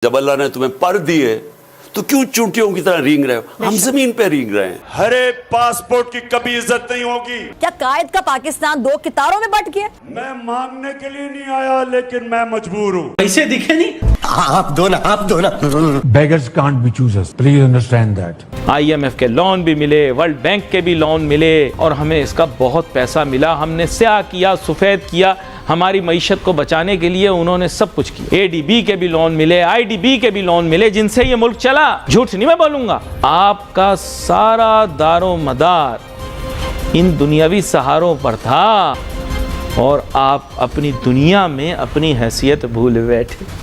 जब अल्लाह ने तुम्हें पर दिए तो क्यों चूंटियों की तरह रींग रहे हो? हम जमीन पे रींग रहे हैं। हरे पासपोर्ट की कभी इज्जत नहीं होगी। क्या कायद का पाकिस्तान दो कितारों में बट गया? मैं मांगने के लिए नहीं आया, लेकिन मैं मजबूर हूँ। पैसे दिखे नहीं? आप दो ना। Beggars can't be choosers. Please understand that. IMF के लोन भी मिले, वर्ल्ड बैंक के भी लोन मिले और हमें इसका बहुत पैसा मिला। हमने स्याह किया, सफेद किया, हमारी मईशत को बचाने के लिए उन्होंने सब कुछ किया। ADB के भी लोन मिले, IDB के भी लोन मिले, जिनसे ये मुल्क चला। झूठ नहीं मैं बोलूंगा। आपका सारा दारो मदार इन दुनियावी सहारों पर था और आप अपनी दुनिया में अपनी हैसियत भूल बैठे।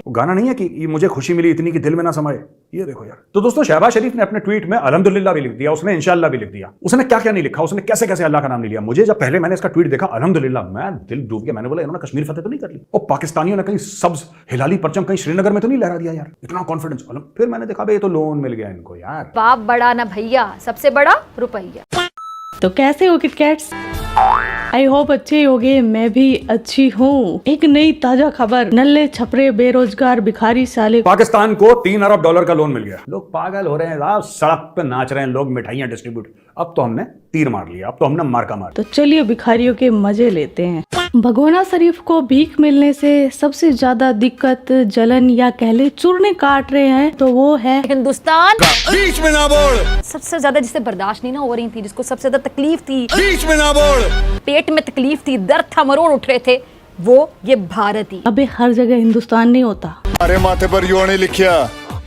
गाना नहीं है कि ये मुझे खुशी मिली इतनी कि दिल में ना समाए। ये देखो यार। तो दोस्तों, शहबाज शरीफ ने अपने ट्वीट में अल्हम्दुलिल्लाह भी लिख दिया, उसने इंशाअल्लाह भी लिख दिया। उसने क्या क्या नहीं लिखा, उसने कैसे कैसे अल्लाह का नाम नहीं लिया। मुझे जब पहले मैंने इसका ट्वीट देखा अल्हम्दुलिल्लाह, मैं दिल डूब गया। मैंने बोला इन्होंने कश्मीर फतेह तो नहीं कर ली और पाकिस्तानियों ने कहीं सब्ज हिलाली परचम कहीं श्रीनगर में तो नहीं लहरा दिया यार, इतना कॉन्फिडेंस। फिर मैंने देखा भाई ये तो लोन मिल गया इनको यार। बाप बड़ा ना भैया, सबसे बड़ा रुपया। तो कैसे हो किटकैट्स? आई होप अच्छे होगे। मैं भी अच्छी हूँ। एक नई ताजा खबर, नल्ले छपरे बेरोजगार भिखारी साले पाकिस्तान को $3 अरब का लोन मिल गया। लोग पागल हो रहे हैं साहब, सड़क पे नाच रहे हैं लोग, मिठाइयां डिस्ट्रीब्यूट। अब तो हमने तीर मार लिया, अब तो हमने मार्का मार। तो चलिए भिखारियों के मजे लेते हैं। भगोना शरीफ को भीख मिलने से सबसे ज्यादा दिक्कत, जलन या कहले चूरने काट रहे हैं तो वो है हिंदुस्तान। बीच में ना बोल। सबसे ज्यादा जिसे बर्दाश्त नहीं ना हो रही थी, जिसको सबसे ज्यादा तकलीफ थी, बीच में ना बोल। पेट में तकलीफ थी, दर्द था, मरोड़ उठ रहे थे, वो ये भारत ही। अबे हर जगह हिंदुस्तान नहीं होता। थारे माथे पर यो नहीं लिखिया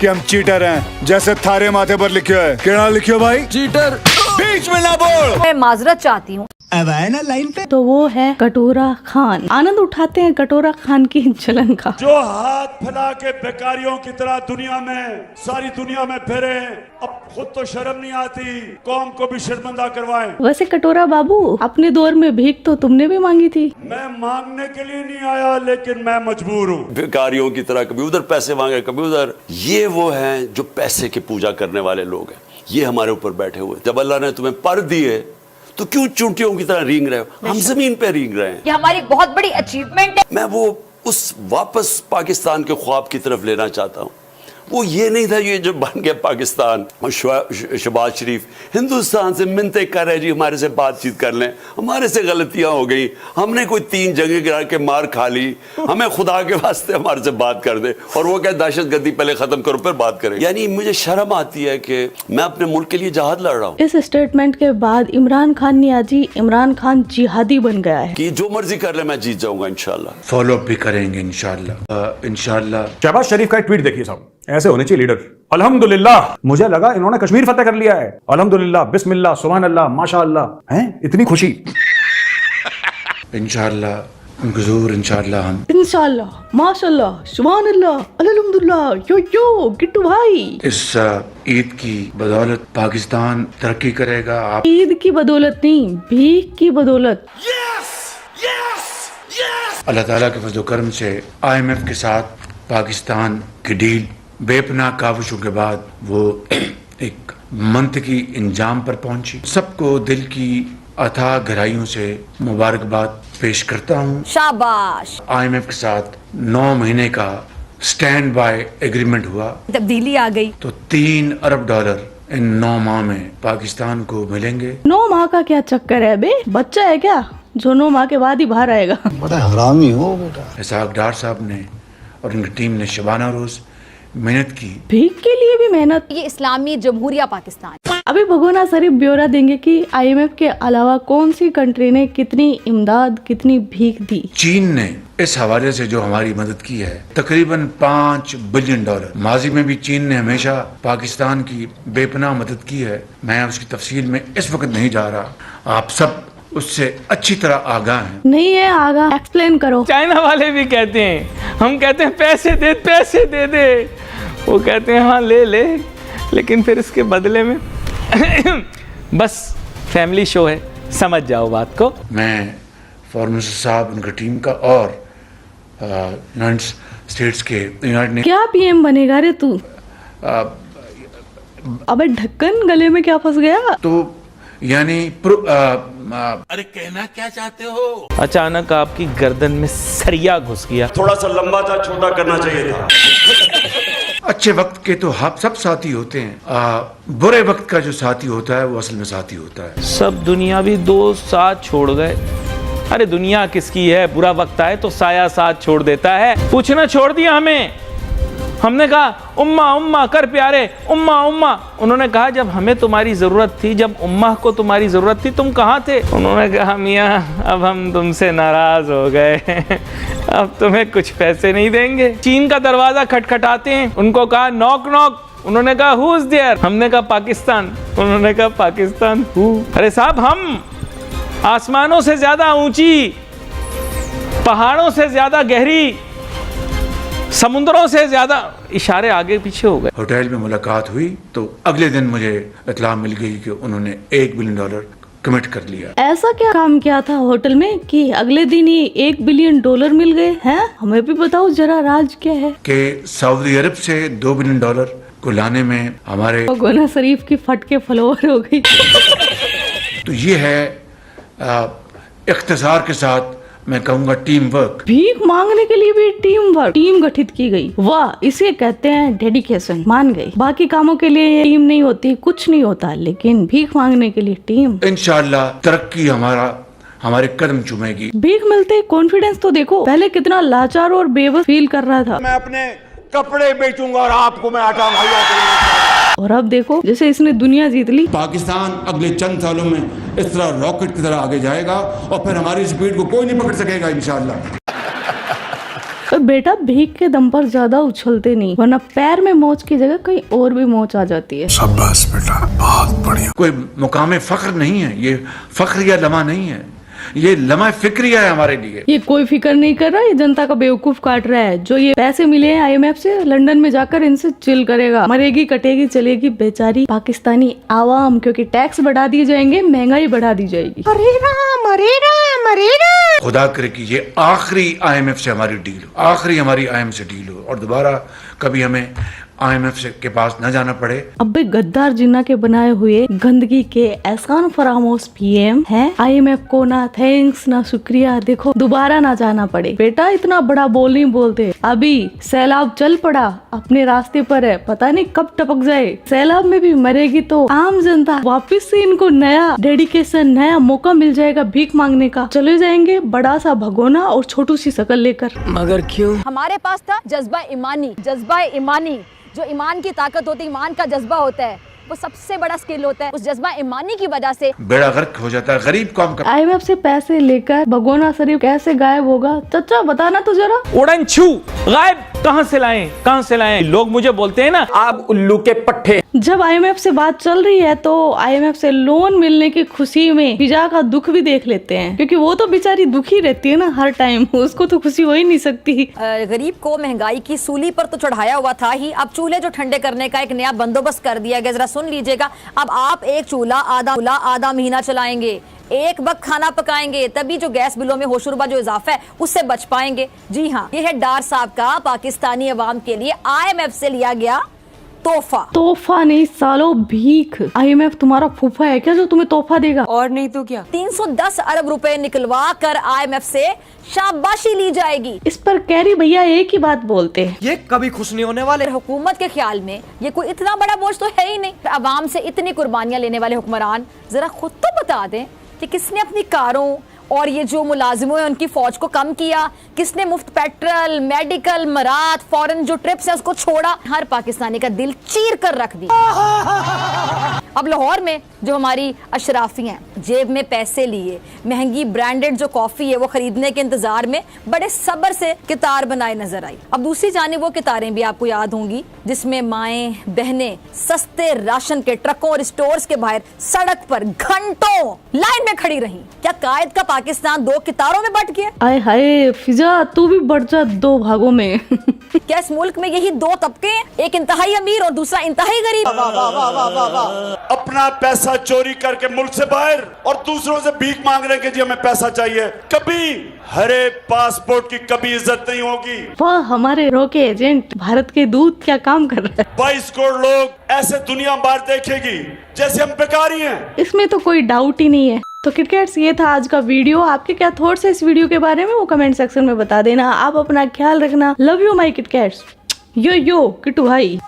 कि हम चीटर हैं, जैसे थारे माथे पर लिखियो है। क्या लिखियो भाई? चीटर। बीच में ना बोल। मैं माजरत चाहती हूँ। अब आए ना लाइन पे। तो वो है कटोरा खान। आनंद उठाते हैं कटोरा खान की जलन का। जो हाथ फैला के बेकारियों की तरह दुनिया में, सारी दुनिया में फिरे, अब खुद तो शर्म नहीं आती, कौम को भी शर्मिंदा करवाएं। वैसे कटोरा बाबू, अपने दौर में भीख तो तुमने भी मांगी थी। मैं मांगने के लिए नहीं आया, लेकिन मैं मजबूर हूँ। भिखारियों की तरह कभी उधर पैसे मांगे कभी उधर। ये वो हैं जो पैसे की पूजा करने वाले लोग हैं। ये हमारे ऊपर बैठे हुए। जब अल्लाह ने तुम्हें पर दिए तो क्यों चूंटियों की तरह रींग रहे हो? हम जमीन पे रींग रहे हैं। ये हमारी बहुत बड़ी अचीवमेंट है। मैं वो उस वापस पाकिस्तान के ख्वाब की तरफ लेना चाहता हूँ। वो ये नहीं था ये जो बन गया पाकिस्तान। और शहबाज शरीफ हिंदुस्तान से मिन्नतें कर रहे जी हमारे से बातचीत कर लें, हमारे से गलतियां हो गई, हमने कोई 3 जगह गिरा के मार खा ली, हमें खुदा के वास्ते हमारे से बात कर दे। और वो क्या दहशतगर्दी पहले खत्म करो फिर बात करें। यानी मुझे शर्म आती है कि मैं अपने मुल्क के लिए जहाद लड़ रहा हूँ। इस स्टेटमेंट के बाद इमरान खान नियाजी इमरान खान जिहादी बन गया है कि जो मर्जी कर ले मैं जीत जाऊंगा इंशाल्लाह। फॉलो अप भी करेंगे इंशाल्लाह। शहबाज शरीफ का एक ट्वीट देखिए साहब, ऐसे होने चाहिए लीडर। अल्हम्दुलिल्लाह, मुझे लगा इन्होंने कश्मीर फतेह कर लिया है। अल्हम्दुलिल्लाह, बिस्मिल्लाह, सुभान अल्लाह, माशाअल्लाह। हैं इतनी खुशी। इंशाल्लाह हुजूर, इंशाल्लाह हम इंशाल्लाह, माशाल्लाह, सुभान अल्लाह, अल्हम्दुलिल्लाह। यो गिट्टू भाई, इस ईद की बदौलत पाकिस्तान तरक्की करेगा। आप ईद की बदौलत नहीं, भीख की बदौलत। अल्लाह ताला के फजल करम से IMF के साथ पाकिस्तान की डील बेपनाह काविशों के बाद वो एक मंतकी इंजाम पर पहुंची। सबको दिल की अथाह गहराइयों से मुबारकबाद पेश करता हूँ। शाबाश। IMF के साथ 9 महीने का स्टैंड बाय एग्रीमेंट हुआ। तब्दीली आ गई। तो $3 अरब इन 9 माह में पाकिस्तान को मिलेंगे। 9 माह का क्या चक्कर है बे? बच्चा है क्या जो 9 माह के बाद ही बाहर आएगा? बड़ा हरामी हो बेटा। इसहाक डार साहब ने और उनकी टीम ने शबाना रोज मेहनत की। भीख के लिए भी मेहनत। ये इस्लामी जमहूरिया पाकिस्तान। अभी भगोना शरीफ ब्यौरा देंगे कि IMF के अलावा कौन सी कंट्री ने कितनी इमदाद, कितनी भीख दी। चीन ने इस हवाले से जो हमारी मदद की है तकरीबन $5 बिलियन। माजी में भी चीन ने हमेशा पाकिस्तान की बेपनाह मदद की है। मैं उसकी तफसील में इस वक्त नहीं जा रहा, आप सब उससे अच्छी तरह आगाह हैं। नहीं है आगा, एक्सप्लेन करो। चाइना वाले भी कहते हैं, हम कहते हैं पैसे दे दे, वो कहते हैं हाँ ले ले, लेकिन फिर इसके बदले में बस फैमिली शो है, समझ जाओ बात को। मैं फॉरेन मिनिस्टर साहब, उनकी टीम का और यूनाइटेड स्टेट्स के क्या PM बनेगा रे तू? अबे ढक्कन गले में क्या फंस गया? तो यानी अरे कहना क्या चाहते हो? अचानक आपकी गर्दन में सरिया घुस गया। थोड़ा सा लंबा था, छोटा करना चाहिए था। अच्छे वक्त के तो हम सब साथी होते हैं, बुरे वक्त का जो साथी होता है वो असल में साथी होता है। सब दुनियावी दोस्त साथ छोड़ गए। अरे दुनिया किसकी है, बुरा वक्त आए तो साया साथ छोड़ देता है। पूछना छोड़ दिया हमें। हमने कहा उम्मा उम्मा कर प्यारे, उम्मा उम्मा। उन्होंने कहा जब हमें तुम्हारी जरूरत थी, जब उम्मा को तुम्हारी जरूरत थी, तुम कहाँ थे? उन्होंने कहा मियाँ अब हम तुमसे नाराज हो गए, अब तुम्हें कुछ पैसे नहीं देंगे। चीन का दरवाजा खटखटाते हैं, उनको कहा नॉक नॉक। उन्होंने कहा हु इज देयर? हमने कहा पाकिस्तान। उन्होंने कहा पाकिस्तान हु? अरे साहब हम आसमानों से ज्यादा ऊंची, पहाड़ों से ज्यादा गहरी, समुद्रों से ज्यादा, इशारे आगे पीछे हो गए। होटल में मुलाकात हुई तो अगले दिन मुझे इत्तला मिल गई कि उन्होंने $1 बिलियन कमिट कर लिया। ऐसा क्या काम किया था होटल में कि अगले दिन ही $1 बिलियन मिल गए हैं? हमें भी बताओ जरा, राज क्या है? कि सऊदी अरब से $2 बिलियन को लाने में हमारे भगोना शरीफ की फट के फ्लोर हो गई। तो ये है इख्तिसार के साथ मैं कहूँगा टीम वर्क। भीख मांगने के लिए भी टीम वर्क, टीम गठित की गई। वाह, इसे कहते हैं डेडिकेशन। मान गई, बाकी कामों के लिए टीम नहीं होती, कुछ नहीं होता, लेकिन भीख मांगने के लिए टीम। इंशाल्लाह तरक्की हमारे कदम चूमेगी। भीख मिलते कॉन्फिडेंस तो देखो, पहले कितना लाचार और बेबस फील कर रहा था। मैं अपने कपड़े बेचूंगा और आपको मैं आटा मुहैया करूंगा। और अब देखो जैसे इसने दुनिया जीत ली। पाकिस्तान अगले चंद सालों में इस तरह रॉकेट की तरह आगे जाएगा और फिर हमारी स्पीड को कोई नहीं पकड़ सकेगा इंशाल्लाह। बेटा भीख के दम पर ज्यादा उछलते नहीं, वरना पैर में मोच की जगह कहीं और भी मोच आ जाती है। शाबाश बेटा, बहुत बढ़िया। कोई मुकाम फख्र नहीं है, ये फख्र या लम्हा नहीं है, ये लम्हा फिक्रिया है हमारे लिए। ये कोई फिक्र नहीं कर रहा, ये जनता का बेवकूफ काट रहा है। जो ये पैसे मिले हैं IMF से, लंदन में जाकर इनसे चिल करेगा। मरेगी कटेगी चलेगी बेचारी पाकिस्तानी आवाम, क्योंकि टैक्स बढ़ा दिए जाएंगे, महंगाई बढ़ा दी जाएगी। मरेगा। खुदा करे कि ये आखिरी IMF से हमारी डील हो, आखिरी हमारी IMF से डील हो और दोबारा कभी हमें IMF के पास न जाना पड़े। अबे गद्दार जिन्ना के बनाए हुए गंदगी के एहसान फरामोश PM हैं। IMF को ना थैंक्स ना शुक्रिया, देखो दोबारा ना जाना पड़े। बेटा इतना बड़ा बोल नहीं बोलते। अभी सैलाब चल पड़ा, अपने रास्ते पर है, पता नहीं कब टपक जाए। सैलाब में भी मरेगी तो आम जनता, वापिस से इनको नया डेडिकेशन, नया मौका मिल जाएगा भीख मांगने का। चले जाएंगे बड़ा सा भगोना और छोटू सी शकल लेकर। मगर क्यों? हमारे पास था जज्बा ईमानी, जो ईमान की ताकत होती है, ईमान का जज्बा होता है, वो सबसे बड़ा स्किल होता है। उस जज्बा ईमानी की वजह से बेड़ा गर्क हो जाता है गरीब कौम का। IMF से पैसे लेकर भगोना शरीफ कैसे गायब होगा? चचा बताना तो जरा। उड़न छू गायब कहां से लाएं? लोग मुझे बोलते हैं ना आप उल्लू के पट्टे। जब IMF से बात चल रही है तो IMF से लोन मिलने की खुशी में फिजा का दुख भी देख लेते हैं, क्योंकि वो तो बेचारी दुखी रहती है ना हर टाइम, उसको तो खुशी हो ही नहीं सकती। गरीब को महंगाई की सूली पर तो चढ़ाया हुआ था ही, अब चूल्हे जो ठंडे करने का एक नया बंदोबस्त कर दिया गया। जरा सुन लीजिएगा, अब आप एक चूल्हा आधा महीना चलाएंगे, एक वक्त खाना पकाएंगे, तभी जो गैस बिलों में होशरुबा जो इजाफा है उससे बच पाएंगे। जी हाँ, ये है डार साहब का पाकिस्तानी अवाम के लिए IMF से लिया गया तोहफा नहीं सालो, भीख। IMF तुम्हारा फूफा है क्या जो तुम्हें तोहफा देगा? और नहीं तो क्या। 310 अरब रुपए निकलवा कर IMF से शाबाशी ली जाएगी। इस पर कैरी भैया एक ही बात बोलते हैं, ये कभी खुश नहीं होने वाले। हुकूमत के ख्याल में ये कोई इतना बड़ा बोझ तो है ही नहीं। अवाम से इतनी कुर्बानियां लेने वाले हुक्मरान जरा खुद तो बता दें कि किसने अपनी कारों और ये जो मुलाजिमों हैं उनकी फौज को कम किया, किसने मुफ्त पेट्रोल, मेडिकल, मरात, फॉरेन जो ट्रिप्स है उसको छोड़ा। हर पाकिस्तानी का दिल चीर कर रख दिया। अब लाहौर में जो हमारी अशराफी हैं, जेब में पैसे लिए महंगी ब्रांडेड जो कॉफी है वो खरीदने के इंतजार में बड़े सब्र से कितार बनाए नजर आई। अब दूसरी जानिब वो कितारें भी आपको याद होंगी जिसमें माएं बहनें सस्ते राशन के ट्रकों और स्टोर्स के बाहर सड़क पर घंटों लाइन में खड़ी रहीं। क्या कायद का पाकिस्तान दो कितारों में बंट गया। आय हाय फिजा, तू भी बढ़ जा 2 भागों में। क्या इस मुल्क में यही 2 तबके हैं, एक इंतहाई अमीर और दूसरा इंतहाई गरीब? अपना पैसा चोरी करके मुल्क से बाहर और दूसरों से भीख मांग रहे हैं कि जी हमें पैसा चाहिए। कभी हरे पासपोर्ट की कभी इज्जत नहीं होगी। वह हमारे रोके एजेंट भारत के दूत क्या काम कर रहा है? 22 करोड़ लोग ऐसे दुनिया बाहर देखेगी जैसे हम बेकारी हैं। इसमें तो कोई डाउट ही नहीं है। तो क्रिकेट्स, ये था आज का वीडियो। आपके क्या थॉट्स है इस वीडियो के बारे में, वो कमेंट सेक्शन में बता देना। आप अपना ख्याल रखना। Love you my KitKats. Yo Kittu भाई।